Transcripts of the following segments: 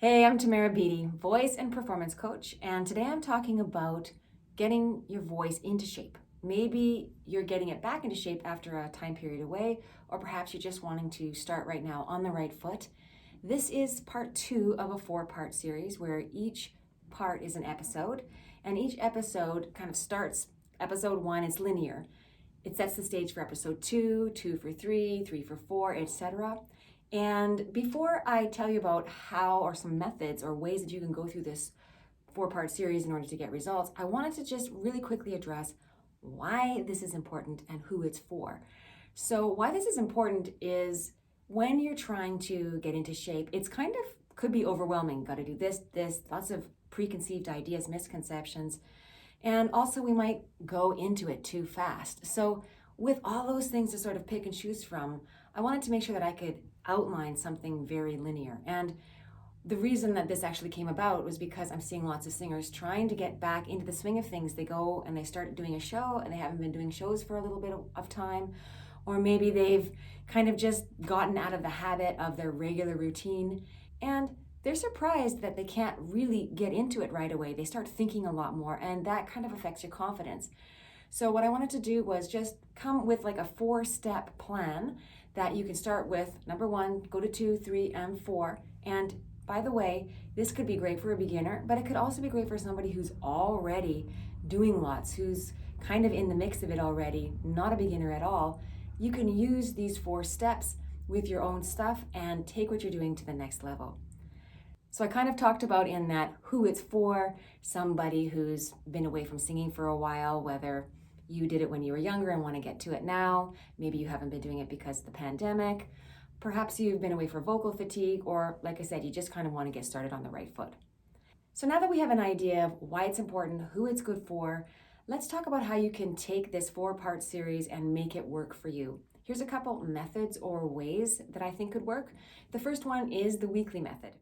Hey, I'm Tamara Beatty, voice and performance coach, and today I'm talking about getting your voice into shape. Maybe you're getting it back into shape after a time period away, or perhaps you're just wanting to start right now on the right foot. This is part 2 of a 4-part series where each part is an episode, and each episode kind of starts. Episode 1 is linear. It sets the stage for episode 2, 2 for 3, 3 for 4, etc. And before I tell you about how or some methods or ways that you can go through this 4-part series in order to get results, I wanted to just really quickly address why this is important and who it's for. So why this is important is when you're trying to get into shape, it's kind of could be overwhelming. Got to do this, lots of preconceived ideas, misconceptions. And also we might go into it too fast. So with all those things to sort of pick and choose from, I wanted to make sure that I could outline something very linear. And the reason that this actually came about was because I'm seeing lots of singers trying to get back into the swing of things. They go and they start doing a show and they haven't been doing shows for a little bit of time, or maybe they've kind of just gotten out of the habit of their regular routine and they're surprised that they can't really get into it right away. They start thinking a lot more, and that kind of affects your confidence. So what I wanted to do was just come with like a 4-step plan that you can start with. Number 1, go to 2, 3, and 4. And by the way, this could be great for a beginner, but it could also be great for somebody who's already doing lots, who's kind of in the mix of it already, not a beginner at all. You can use these 4 steps with your own stuff and take what you're doing to the next level. So I kind of talked about in that who it's for, somebody who's been away from singing for a while, whether you did it when you were younger and want to get to it now. Maybe you haven't been doing it because of the pandemic. Perhaps you've been away for vocal fatigue, or like I said, you just kind of want to get started on the right foot. So now that we have an idea of why it's important, who it's good for, let's talk about how you can take this 4-part series and make it work for you. Here's a couple methods or ways that I think could work. The first one is the weekly method.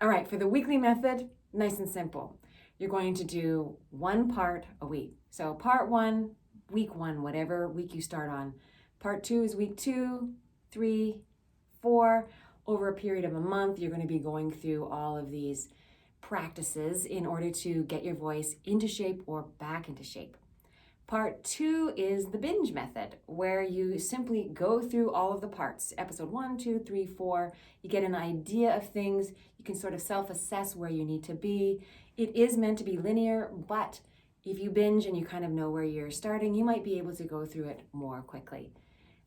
All right, for the weekly method, nice and simple. You're going to do 1 part a week. So part 1, week 1, whatever week you start on. Part 2 is week 2, 3, 4. Over a period of a month, you're going to be going through all of these practices in order to get your voice into shape or back into shape. Part 2 is the binge method, where you simply go through all of the parts. Episode 1, 2, 3, 4. You get an idea of things. You can sort of self-assess where you need to be. It is meant to be linear, but if you binge and you kind of know where you're starting, you might be able to go through it more quickly.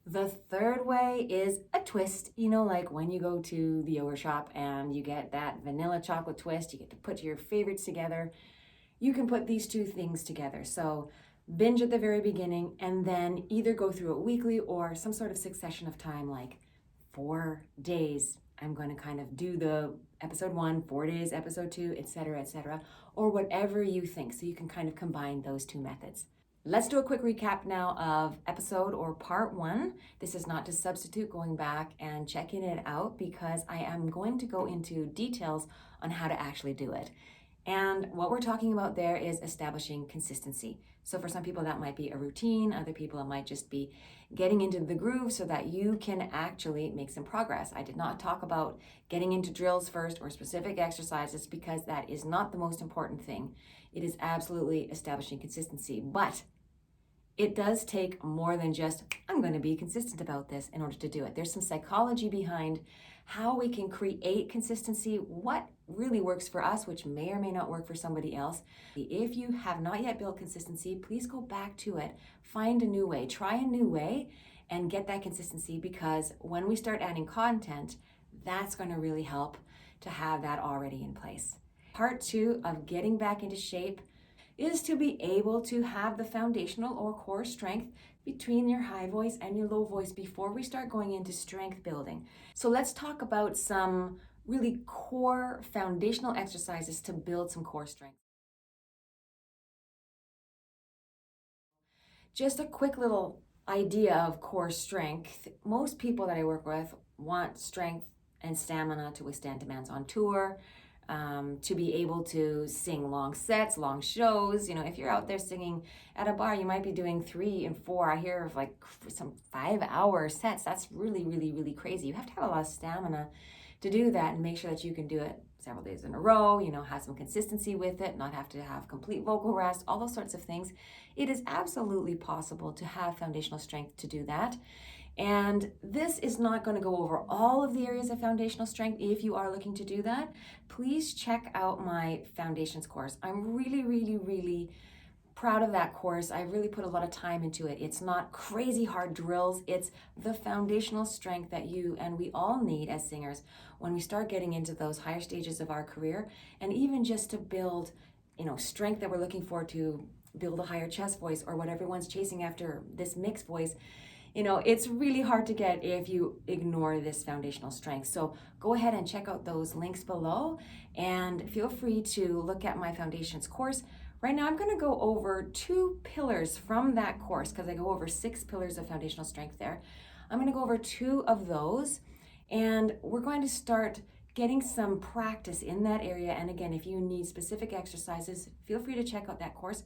The third way is a twist, like when you go to the yoga shop and you get that vanilla chocolate twist, you get to put your favorites together. You can put these 2 things together. So binge at the very beginning and then either go through it weekly or some sort of succession of time, like 4 days. I'm going to kind of do the episode 1, 4 days, episode 2, etc., or whatever you think. So you can kind of combine those 2 methods. Let's do a quick recap now of episode or part 1. This is not to substitute going back and checking it out, because I am going to go into details on how to actually do it. And what we're talking about there is establishing consistency. So for some people that might be a routine, other people it might just be getting into the groove so that you can actually make some progress. I did not talk about getting into drills first or specific exercises, because that is not the most important thing. It is absolutely establishing consistency, but it does take more than just, I'm going to be consistent about this in order to do it. There's some psychology behind how we can create consistency, what really works for us, which may or may not work for somebody else. If you have not yet built consistency, please go back to it. Find a new way, try a new way, and get that consistency, because when we start adding content, that's going to really help to have that already in place. Part 2 of getting back into shape is to be able to have the foundational or core strength between your high voice and your low voice before we start going into strength building. So let's talk about some really core foundational exercises to build some core strength. Just a quick little idea of core strength. Most people that I work with want strength and stamina to withstand demands on tour, to be able to sing long sets, long shows. You know, if you're out there singing at a bar, you might be doing 3 and 4. I hear of like some 5-hour sets. That's really, really, really crazy. You have to have a lot of stamina to do that and make sure that you can do it several days in a row, you know, have some consistency with it, not have to have complete vocal rest, all those sorts of things. It is absolutely possible to have foundational strength to do that. And this is not going to go over all of the areas of foundational strength. If you are looking to do that, please check out my foundations course. I'm really, really, really proud of that course. I really put a lot of time into it. It's not crazy hard drills. It's the foundational strength that you and we all need as singers when we start getting into those higher stages of our career, and even just to build, you know, strength that we're looking for to build a higher chest voice or what everyone's chasing after, this mixed voice. You know, it's really hard to get if you ignore this foundational strength. So go ahead and check out those links below, and feel free to look at my foundations course. Right now, I'm going to go over 2 pillars from that course, because I go over 6 pillars of foundational strength there. I'm going to go over 2 of those, and we're going to start getting some practice in that area. And again, if you need specific exercises, feel free to check out that course.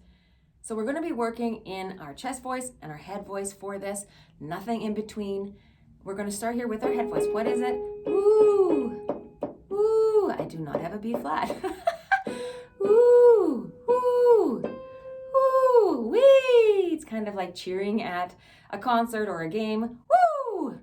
So we're going to be working in our chest voice and our head voice for this, nothing in between. We're going to start here with our head voice. What is it? Woo, woo. I do not have a B flat. Woo, woo, woo, wee. It's kind of like cheering at a concert or a game. Woo!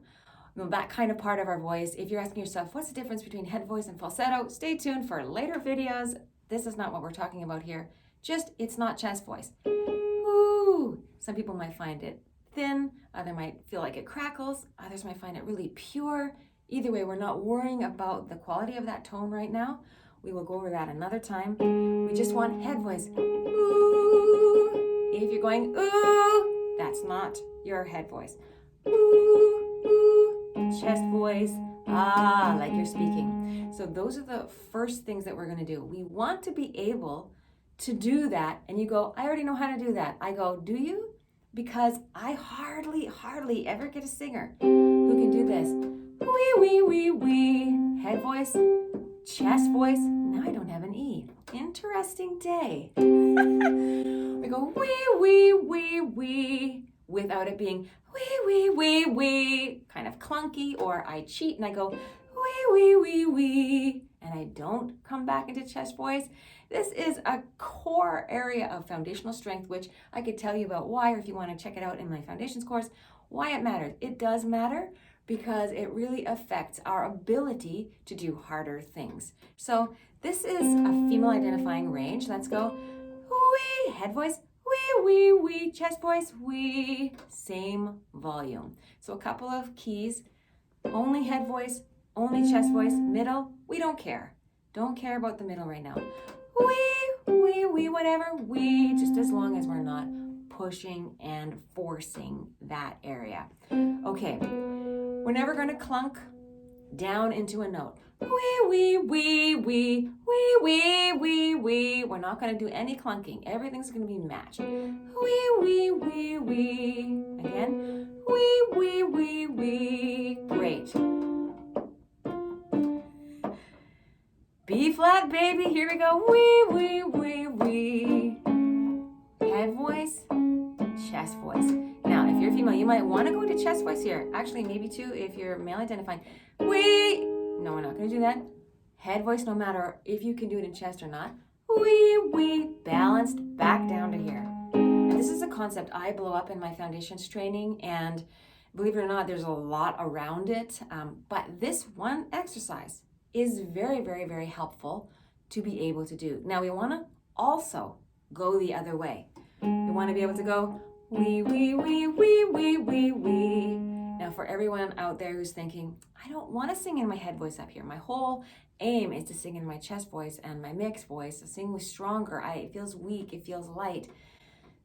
You know, that kind of part of our voice. If you're asking yourself, what's the difference between head voice and falsetto? Stay tuned for later videos. This is not what we're talking about here. Just, it's not chest voice. Woo! Some people might find it thin, others might feel like it crackles, others might find it really pure. Either way, we're not worrying about the quality of that tone right now. We will go over that another time. We just want head voice. Ooh. If you're going ooh, that's not your head voice. Ooh, ooh. Chest voice, ah, like you're speaking. So those are the first things that we're going to do. We want to be able to do that. And you go, I already know how to do that. I go, do you? Because I hardly ever get a singer who can do this. Wee, wee, wee, wee. Head voice, chest voice. Now I don't have an E. Interesting day. We go wee, wee, wee, wee, without it being wee, wee, wee, wee, kind of clunky, or I cheat and I go wee, wee, wee, wee, and I don't come back into chest voice. This is a core area of foundational strength, which I could tell you about why, or if you want to check it out in my foundations course, why it matters. It does matter because it really affects our ability to do harder things. So this is a female identifying range. Let's go wee, head voice, wee, wee, wee, chest voice, wee, same volume. So a couple of keys, only head voice, only chest voice, middle, we don't care. Don't care about the middle right now. Wee, wee, wee, whatever, wee, just as long as we're not pushing and forcing that area. Okay, we're never going to clunk down into a note. Wee, wee, wee, wee, wee, wee, wee, wee. We're not going to do any clunking. Everything's going to be matched. Wee, wee, wee, wee. Again. Wee, wee, wee, wee. Great. B flat, baby. Here we go. Wee, wee, wee, wee. Head voice, chest voice. Now, if you're female, you might want to go to chest voice here. Actually, maybe too, if you're male identifying. Wee. No, we're not going to do that. Head voice, no matter if you can do it in chest or not. Wee, wee. Balanced back down to here. And this is a concept I blow up in my foundations training, and believe it or not, there's a lot around it. But this one exercise is very, very, very helpful to be able to do. Now, we want to also go the other way. We want to be able to go wee, wee, wee, wee, wee, wee, wee. Now, for everyone out there who's thinking, I don't want to sing in my head voice up here. My whole aim is to sing in my chest voice and my mixed voice, to sing with stronger. It feels weak, it feels light.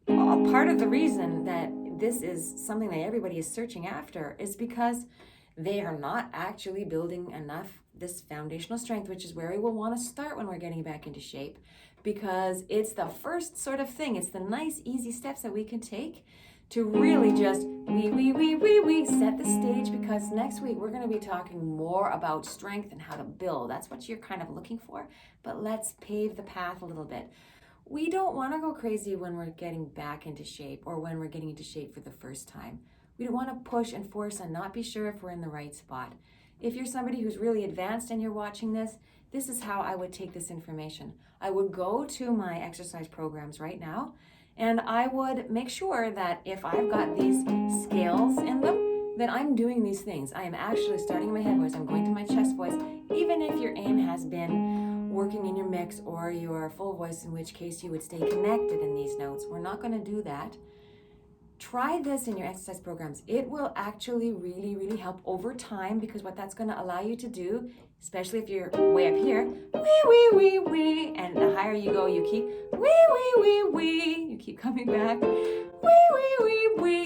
Well, part of the reason that this is something that everybody is searching after is because they are not actually building enough this foundational strength, which is where we will want to start when we're getting back into shape, because it's the first sort of thing. It's the nice, easy steps that we can take to really just we set the stage, because next week we're going to be talking more about strength and how to build. That's what you're kind of looking for, but let's pave the path a little bit. We don't want to go crazy when we're getting back into shape or when we're getting into shape for the first time. We don't want to push and force and not be sure if we're in the right spot. If you're somebody who's really advanced and you're watching this, this is how I would take this information. I would go to my exercise programs right now, and I would make sure that if I've got these scales in them, that I'm doing these things. I am actually starting my head voice. I'm going to my chest voice, even if your aim has been working in your mix or your full voice, in which case you would stay connected in these notes. We're not going to do that. Try this in your exercise programs. It will actually really, really help over time, because what that's going to allow you to do, especially if you're way up here, wee, and the higher you go, you keep wee, you keep coming back, wee,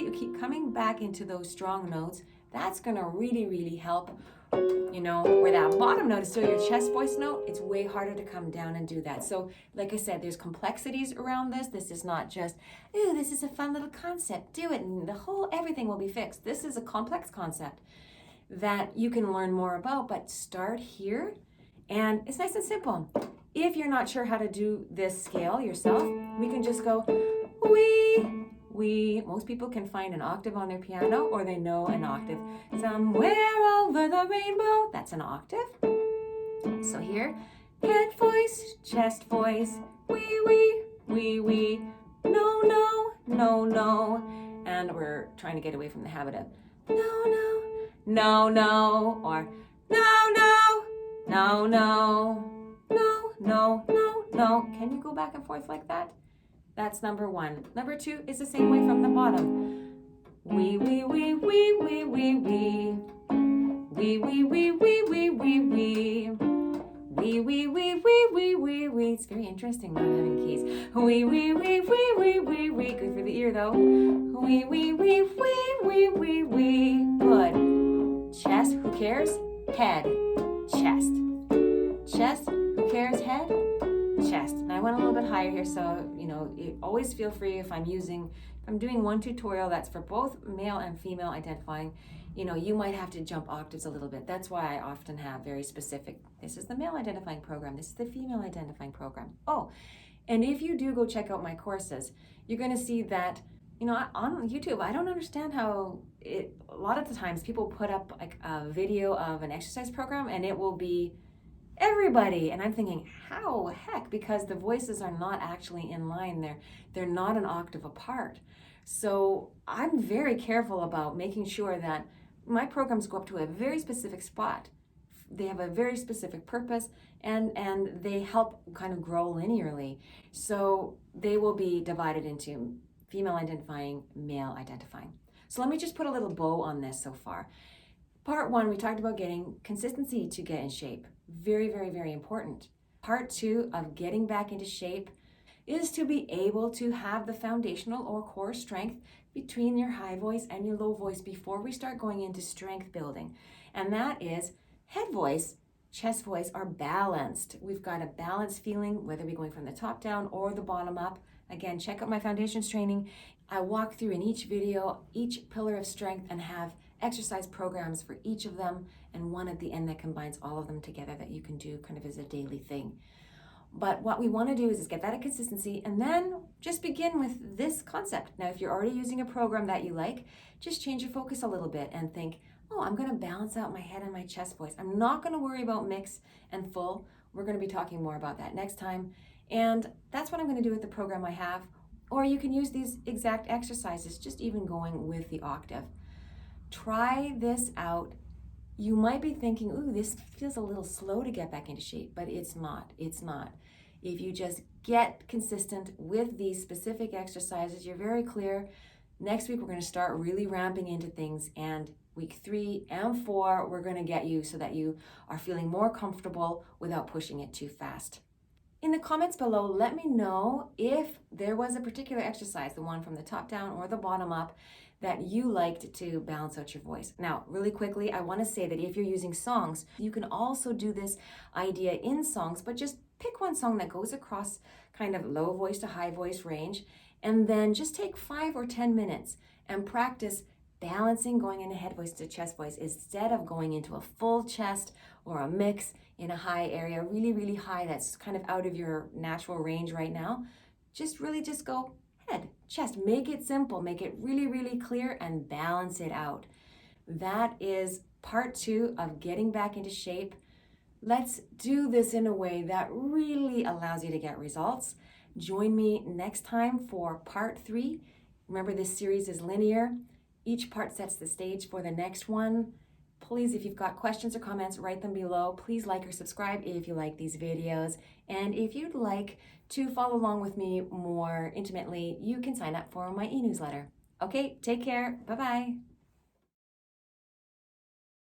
you keep coming back into those strong notes. That's going to really, really help. You know, where that bottom note is still your chest voice note, it's way harder to come down and do that. So, like I said, there's complexities around this. This is not just, ooh, this is a fun little concept, do it, and everything will be fixed. This is a complex concept that you can learn more about, but start here, and it's nice and simple. If you're not sure how to do this scale yourself, we can just go, most people can find an octave on their piano, or they know an octave. Somewhere over the rainbow, that's an octave. So here, head voice, chest voice, wee, no. And we're trying to get away from the habit of no, or no. Can you go back and forth like that? That's number one. Number two is the same way from the bottom. Wee. It's very interesting not having keys. Wee. Good for the ear though. Wee. Good. Chest, who cares? Head. Chest. Chest, who cares? Head. Chest. And I went a little bit higher here, so always feel free if I'm doing one tutorial that's for both male and female identifying, you might have to jump octaves a little bit. That's why I often have very specific, this is the male identifying program, this is the female identifying program. Oh, and if you do go check out my courses, you're going to see that, on YouTube, I don't understand how a lot of the times people put up like a video of an exercise program and it will be everybody, and I'm thinking, how heck, because the voices are not actually in line. They're not an octave apart. So I'm very careful about making sure that my programs go up to a very specific spot. They have a very specific purpose, and they help kind of grow linearly. So they will be divided into female identifying, male identifying. So let me just put a little bow on this so far. Part one, we talked about getting consistency to get in shape. Very, very, very important. Part two of getting back into shape is to be able to have the foundational or core strength between your high voice and your low voice before we start going into strength building. And that is head voice, chest voice are balanced. We've got a balanced feeling, whether we're going from the top down or the bottom up. Again, check out my foundations training. I walk through in each video, each pillar of strength, and have exercise programs for each of them, and one at the end that combines all of them together that you can do kind of as a daily thing. But what we want to do is get that at consistency, and then just begin with this concept. Now, if you're already using a program that you like, just change your focus a little bit and think, oh, I'm going to balance out my head and my chest voice. I'm not going to worry about mix and full. We're going to be talking more about that next time. And that's what I'm going to do with the program I have. Or you can use these exact exercises, just even going with the octave. Try this out. You might be thinking, ooh, this feels a little slow to get back into shape, but it's not. It's not. If you just get consistent with these specific exercises, you're very clear. Next week, we're going to start really ramping into things, and week 3 and 4, we're going to get you so that you are feeling more comfortable without pushing it too fast. In the comments below, let me know if there was a particular exercise, the one from the top down or the bottom up, that you liked to balance out your voice. Now, really quickly, I want to say that if you're using songs, you can also do this idea in songs, but just pick one song that goes across kind of low voice to high voice range, and then just take 5 or 10 minutes and practice balancing going into head voice to chest voice instead of going into a full chest or a mix in a high area, really, really high, that's kind of out of your natural range right now. Just go head, chest. Make it simple, make it really, really clear, and balance it out. That is part 2 of getting back into shape. Let's do this in a way that really allows you to get results. Join me next time for part 3. Remember, this series is linear. Each part sets the stage for the next one. Please, if you've got questions or comments, write them below. Please like or subscribe if you like these videos. And if you'd like to follow along with me more intimately, you can sign up for my e-newsletter. Okay, take care. Bye-bye.